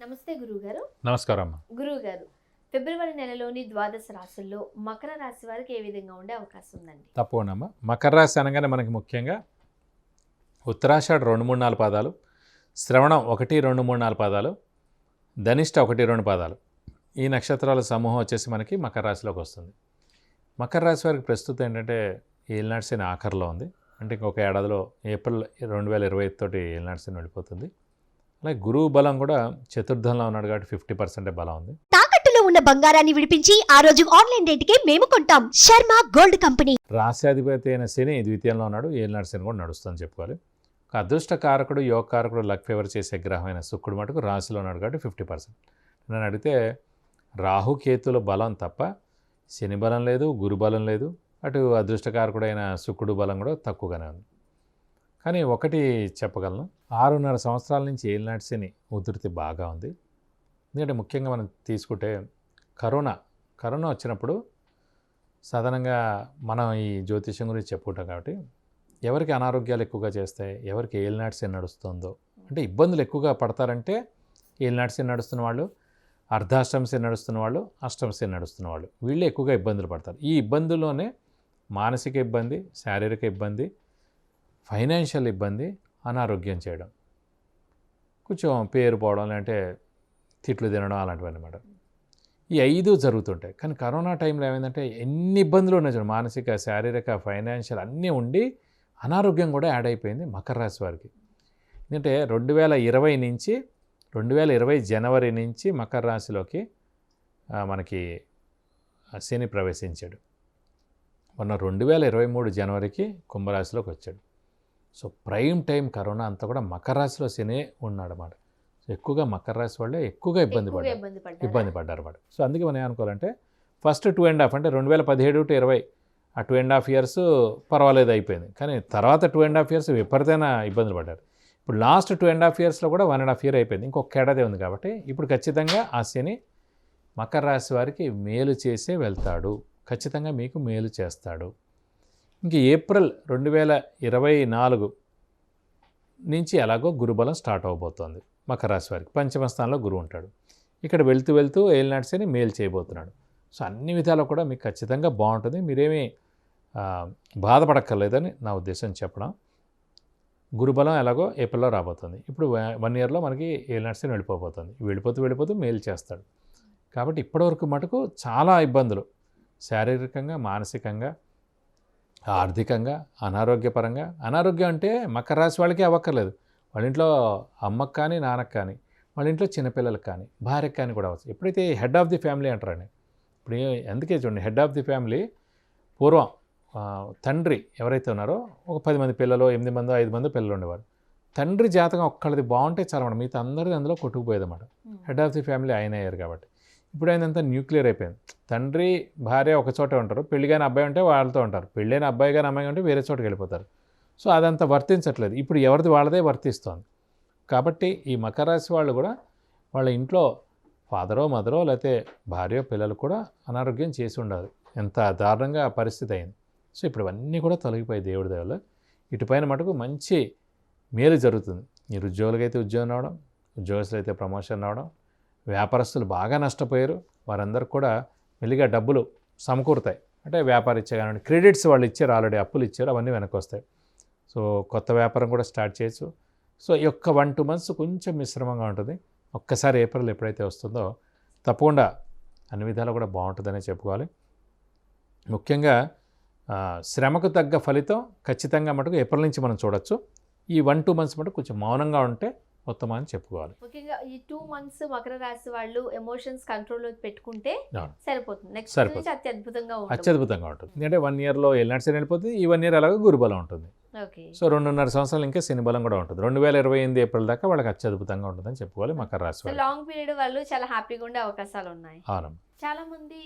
నమస్తే గురువుగారు. నమస్కారం. గురువుగారు, ఫిబ్రవరి నెలలోని ద్వాదశ రాశుల్లో మకర రాశి వారికి ఏ విధంగా ఉండే అవకాశం ఉందండి? తప్పకుండా. మకర రాశి అనగానే మనకి ముఖ్యంగా ఉత్తరాషాఢ 2, 3, 4 పాదాలు, శ్రవణం 1, 2, 3, 4 పాదాలు, ధనిష్ట 1, 2 పాదాలు, ఈ నక్షత్రాల సమూహం వచ్చేసి మనకి మకర రాశిలోకి వస్తుంది. మకర రాశి వారికి ప్రస్తుతం ఏంటంటే ఏలినాటి శని ఆఖరిలో ఉంది. అంటే ఇంకొక ఏడాదిలో ఏప్రిల్ 2025 తోటి ఏలినాటి శని వెళ్ళిపోతుంది. అలాగే గురువు బలం కూడా చతుర్థంలో ఉన్నాడు కాబట్టి 50% బలం ఉంది. తాకట్టులో ఉన్న బంగారాన్ని విడిపించి ఆ రోజు ఆన్లైన్ రేటుకే మేము కొంటాం. Sharma gold company. రాశ్యాధిపతి అయిన శని ద్వితీయంలో ఉన్నాడు. ఏలినాటి శని కూడా నడుస్తుందని చెప్పుకోవాలి. ఒక అదృష్ట కారకుడు, యోగ కారకుడు, లక్ ఫేవర్ చేసే గ్రహమైన శుక్రుడు మటుకు రాశిలో ఉన్నాడు కాబట్టి 50%. నన్ను అడిగితే రాహుకేతుల బలం తప్ప శని బలం లేదు, గురు బలం లేదు. అటు అదృష్టకారకుడైన శుక్రుడు బలం కూడా తక్కువగానే ఉంది. కానీ ఒకటి చెప్పగలను, 6.5 సంవత్సరాల నుంచి ఏలినాటి శని ఉధృతి బాగా ఉంది. ఎందుకంటే ముఖ్యంగా మనం తీసుకుంటే కరోనా వచ్చినప్పుడు సాధారణంగా మనం ఈ జ్యోతిష్యం గురించి చెప్పుకుంటాం కాబట్టి ఎవరికి అనారోగ్యాలు ఎక్కువగా చేస్తాయి, ఎవరికి ఏలినాటి శని నడుస్తుందో, అంటే ఇబ్బందులు ఎక్కువగా పడతారంటే ఏలినాటి శని నడుస్తున్న వాళ్ళు, అర్ధాష్టమ శని నడుస్తున్న వాళ్ళు, అష్టమ శని నడుస్తున్న వాళ్ళు, వీళ్ళు ఎక్కువగా ఇబ్బందులు పడతారు. ఈ ఇబ్బందుల్లోనే మానసిక ఇబ్బంది, శారీరక ఇబ్బంది, ఫైనాన్షియల్ ఇబ్బంది, అనారోగ్యం చేయడం, కొంచెం పేరు పోవడం, లేదంటే తిట్లు తినడం, అలాంటివి అన్నమాట. ఈ 5 జరుగుతుంటాయి. కానీ కరోనా టైంలో ఏమైందంటే ఎన్ని ఇబ్బందులు ఉన్నాయి చూడండి, మానసిక, శారీరక, ఫైనాన్షియల్ అన్నీ ఉండి అనారోగ్యం కూడా యాడ్ అయిపోయింది మకర రాశి వారికి. ఎందుకంటే 2020 జనవరి నుంచి మకర రాశిలోకి మనకి శని ప్రవేశించాడు. మొన్న 2023 జనవరికి కుంభరాశిలోకి వచ్చాడు. సో ప్రైమ్ టైం కరోనా అంతా కూడా మకర రాశిలో శనే ఉన్నాడు అన్నమాట. సో ఎక్కువగా మకర రాశి వాళ్ళే ఎక్కువగా ఇబ్బంది పడ్డారు అన్నమాట. సో అందుకే మనం ఏమనుకోవాలంటే ఫస్ట్ 2.5 అంటే 2017 to 20 ఆ 2.5 years పర్వాలేదు అయిపోయింది. కానీ తర్వాత 2.5 years విపరీతమైన ఇబ్బందులు పడ్డారు. ఇప్పుడు లాస్ట్ 2.5 yearsలో కూడా 1.5 year అయిపోయింది. ఇంకొక ఏడాది ఉంది కాబట్టి ఇప్పుడు ఖచ్చితంగా ఆ శని మకర రాశి వారికి మేలు చేసే వెళ్తాడు. ఖచ్చితంగా మీకు మేలు చేస్తాడు. ఇంక ఏప్రిల్ 2024 నుంచి ఎలాగో గురుబలం స్టార్ట్ అవబోతోంది మకర రాశి వారికి. పంచమ స్థానంలో గురువు ఉంటాడు. ఇక్కడ వెళ్తూ ఏలినాటి శని మేలు చేయబోతున్నాడు. సో అన్ని విధాలు కూడా మీకు ఖచ్చితంగా బాగుంటుంది. మీరేమీ బాధపడక్కర్లేదని నా ఉద్దేశం చెప్పడం. గురుబలం ఎలాగో ఏప్రిల్లో రాబోతుంది. ఇప్పుడు 1 yearలో మనకి ఏలినాటి శని వెళ్ళిపోతుంది. వెళ్ళిపోతూ మేలు చేస్తాడు. కాబట్టి ఇప్పటివరకు మటుకు చాలా ఇబ్బందులు శారీరకంగా, మానసికంగా, ఆర్థికంగా, అనారోగ్యపరంగా. అనారోగ్యం అంటే మకర రాశి వాళ్ళకి అవ్వక్కర్లేదు. వాళ్ళ ఇంట్లో అమ్మకు కానీ, నాన్నకు కానీ, వాళ్ళ ఇంట్లో చిన్నపిల్లలకు కానీ, భార్యకు కానీ కూడా అవచ్చు. ఎప్పుడైతే హెడ్ ఆఫ్ ది ఫ్యామిలీ అంటారండి, ఇప్పుడు అందుకే చూడండి, హెడ్ ఆఫ్ ది ఫ్యామిలీ పూర్వం తండ్రి ఎవరైతే ఉన్నారో ఒక 10 మంది పిల్లలు, 8 మందో 5 మందో పిల్లలు ఉండేవారు. తండ్రి జాతకం ఒక్కళ్ళది బాగుంటే చాలన్నమాట, మిగతా అందరిది అందులో కొట్టుకుపోయేదన్నమాట. హెడ్ ఆఫ్ ది ఫ్యామిలీ ఆయన అయ్యారు కాబట్టి. ఇప్పుడు ఆయనంతా న్యూక్లియర్ అయిపోయింది. తండ్రి భార్య ఒక చోటే ఉంటారు, పెళ్లి కాని అబ్బాయి ఉంటే వాళ్ళతో ఉంటారు, పెళ్ళైన అబ్బాయి కానీ అమ్మాయి ఉంటే వేరే చోటుకి వెళ్ళిపోతారు. సో అదంతా వర్తించట్లేదు. ఇప్పుడు ఎవరిది వాళ్ళదే వర్తిస్తోంది. కాబట్టి ఈ మకర రాశి వాళ్ళు కూడా వాళ్ళ ఇంట్లో ఫాదరో, మదరో, లేకపోతే భార్యో, పిల్లలు కూడా అనారోగ్యం చేసి ఉండాలి. ఎంత దారుణంగా పరిస్థితి అయింది. సో ఇప్పుడు ఇవన్నీ కూడా తొలగిపోయి దేవుడి దయ వల్ల ఇటుపైన మటుకు మంచి మేలు జరుగుతుంది. మీరు ఉద్యోగులకైతే ఉద్యోగం రావడం, ఉద్యోగస్తులు అయితే ప్రమోషన్ రావడం, వ్యాపారస్తులు బాగా నష్టపోయారు, వారందరూ కూడా మెల్లిగా డబ్బులు సమకూరుతాయి. అంటే వ్యాపారం ఇచ్చే కానివ్వండి, క్రెడిట్స్ వాళ్ళు ఇచ్చారు, ఆల్రెడీ అప్పులు ఇచ్చారు, అవన్నీ వెనక్కి వస్తాయి. సో కొత్త వ్యాపారం కూడా స్టార్ట్ చేయొచ్చు. సో ఈ యొక్క 1-2 months కొంచెం మిశ్రమంగా ఉంటుంది. ఒక్కసారి ఏప్రిల్ ఎప్పుడైతే వస్తుందో తప్పకుండా అన్ని విధాలు కూడా బాగుంటుందనే చెప్పుకోవాలి. ముఖ్యంగా శ్రమకు తగ్గ ఫలితం ఖచ్చితంగా మటుకు ఏప్రిల్ నుంచి మనం చూడొచ్చు. ఈ 1-2 months మటుకు కొంచెం మౌనంగా ఉంటే ఉత్తమం అని చెప్పుకోవాలి. ముఖ్యంగా ఈ 2 months మకర రాశి వాళ్ళు ఎమోషన్స్ కంట్రోల్లో పెట్టుకుంటే సరిపోతుంది. నెక్స్ట్ నుంచి అత్యద్భుతంగా ఉంటుంది. ఎందుకంటే 1 yearలో ఏలినాటి శని వెళ్ళిపోతుంది. ఈ 1 year అలాగే గురుబలం ఉంటుంది. సో 2.5 సంవత్సరాలు ఇంకా శని బలం కూడా ఉంటుంది. 2028 ఏప్రిల్ దాకా వాళ్ళకి అత్యద్భుతంగా ఉంటుందని చెప్పుకోవాలి మకర రాశి వాళ్ళు. లాంగ్ పీరియడ్ వాళ్ళు చాలా హ్యాపీగా ఉండే అవకాశాలు ఉన్నాయి. చాలా మంది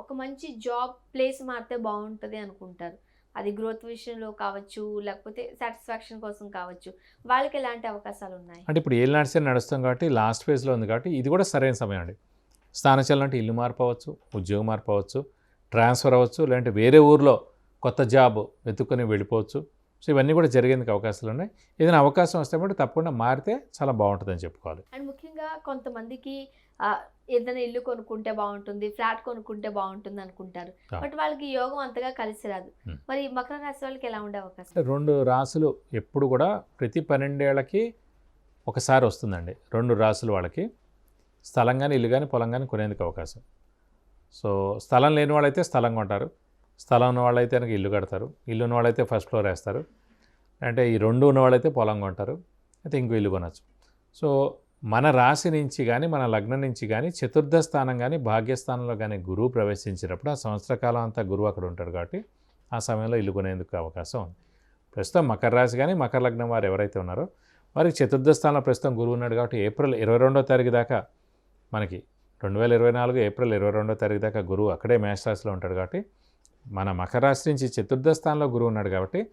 ఒక మంచి జాబ్ ప్లేస్ మారితే బాగుంటుంది అనుకుంటారు. అది గ్రోత్ విషయంలో కావచ్చు, లేకపోతే సాటిస్ఫాక్షన్ కోసం కావచ్చు. వాళ్ళకి ఎలాంటి అవకాశాలు ఉన్నాయి అంటే ఇప్పుడు ఏలినాటి శని నడుస్తాం కాబట్టి లాస్ట్ ఫేజ్లో ఉంది కాబట్టి ఇది కూడా సరైన సమయం అండి. స్థానచలనం అంటే ఇల్లు మారిపోవచ్చు, ఉద్యోగం మారిపోవచ్చు, ట్రాన్స్ఫర్ అవ్వచ్చు, లేదంటే వేరే ఊర్లో కొత్త జాబ్ వెతుక్కొని వెళ్ళిపోవచ్చు. సో ఇవన్నీ కూడా జరిగేందుకు అవకాశాలు ఉన్నాయి. ఏదైనా అవకాశం వస్తే కూడా తప్పకుండా మారితే చాలా బాగుంటుందని చెప్పుకోవాలి. అండ్ ముఖ్యంగా కొంతమందికి ఏదైనా ఇల్లు కొనుక్కుంటే బాగుంటుంది, ఫ్లాట్ కొనుక్కుంటే బాగుంటుంది అనుకుంటారు. బట్ వాళ్ళకి యోగం అంతగా కలిసి రాదు. మరి మకర రాశి వాళ్ళకి ఎలా ఉండే అవకాశం? 2 రాశులు ఎప్పుడు కూడా ప్రతి 12 ఏళ్ళకి ఒకసారి వస్తుందండి. 2 రాశులు వాళ్ళకి స్థలం కానీ ఇల్లు కానీ పొలం కానీ కొనేందుకు అవకాశం. సో స్థలం లేని వాళ్ళైతే స్థలం కొంటారు, స్థలం ఉన్న వాళ్ళైతే కనుక ఇల్లు కడతారు, ఇల్లు ఉన్న వాళ్ళైతే ఫస్ట్ ఫ్లోర్ వేస్తారు, అంటే ఈ 2 ఉన్న వాళ్ళైతే పొలం కొంటారు, అయితే ఇంకో ఇల్లు కొనచ్చు. సో మన రాశి నుంచి కానీ మన లగ్నం నుంచి కానీ చతుర్థ స్థానం కానీ భాగ్యస్థానంలో కానీ గురువు ప్రవేశించినప్పుడు ఆ సంవత్సర కాలం అంతా గురువు అక్కడ ఉంటాడు కాబట్టి ఆ సమయంలో ఇల్లు కొనేందుకు అవకాశం ఉంది. ప్రస్తుతం మకర రాశి కానీ మకర లగ్నం వారు ఎవరైతే ఉన్నారో వారికి చతుర్థ స్థానంలో ప్రస్తుతం గురువు ఉన్నాడు కాబట్టి ఏప్రిల్ 22వ తారీఖు దాకా మనకి 2024 ఏప్రిల్ 22వ తారీఖు దాకా గురువు అక్కడే మేషరాశిలో ఉంటాడు కాబట్టి మన మకర రాశి నుంచి చతుర్థ స్థానంలో గురువు ఉన్నాడు కాబట్టి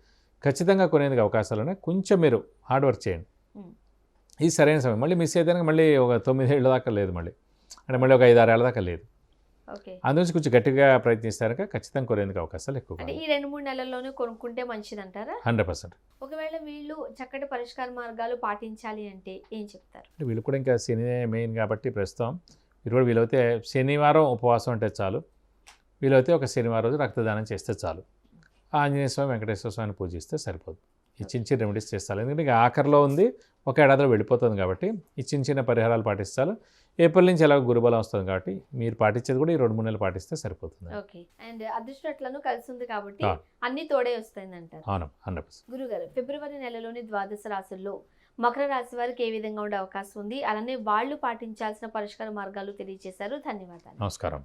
ఖచ్చితంగా కొనేందుకు అవకాశాలు ఉన్నాయి. కొంచెం మీరు హార్డ్ వర్క్ చేయండి, ఇది సరైన సమయం. మళ్ళీ మిస్ అయితే మళ్ళీ ఒక 9 ఏళ్ళ దాకా లేదు, మళ్ళీ అంటే మళ్ళీ ఒక 5-6 ఏళ్ళ దాకా లేదు. అందునుంచి కొంచెం గట్టిగా ప్రయత్నిస్తారక ఖచ్చితంగా కొనేందుకు అవకాశాలు ఎక్కువ. ఈ 2-3 నెలల్లోనే కొనుక్కుంటే మంచిదంటారా? 100%. ఒకవేళ వీళ్ళు చక్కటి పరిష్కార మార్గాలు పాటించాలి అంటే ఏం చెప్తారు? వీళ్ళు కూడా ఇంకా శని మెయిన్ కాబట్టి ప్రస్తుతం మీరు కూడా వీలైతే శనివారం ఉపవాసం అంటే చాలు, వీలైతే ఒక శనివారం రోజు రక్తదానం చేస్తే చాలు, ఆంజనేయ స్వామి వెంకటేశ్వర స్వామిని పూజిస్తే సరిపోతుంది. ఈ చిన్న రెమెడీస్ చేస్తారు, ఎందుకంటే ఇక ఆఖరిలో ఉంది, ఒక ఏడాదిలో వెళ్ళిపోతుంది కాబట్టి ఈ చిన్న పరిహారాలు పాటిస్తారు. ఏప్రిల్ నుంచి ఎలాగో గురుబలం వస్తుంది కాబట్టి మీరు పాటించేది కూడా ఈ 2-3 నెలలు పాటిస్తే సరిపోతుంది. ఓకే. అండ్ అదృష్టట్లను కలిసి ఉంది కాబట్టి అన్ని తోడే వస్తాయి అంటారు. అవును, 100%. గురుగారు, ఫిబ్రవరి నెలలోని ద్వాదశ రాశుల్లో మకర రాశి వారికి ఏ విధంగా ఉండే అవకాశం ఉంది, అలానే వాళ్ళు పాటించాల్సిన పరిష్కార మార్గాలు తెలియజేశారు. ధన్యవాదాలు. నమస్కారం.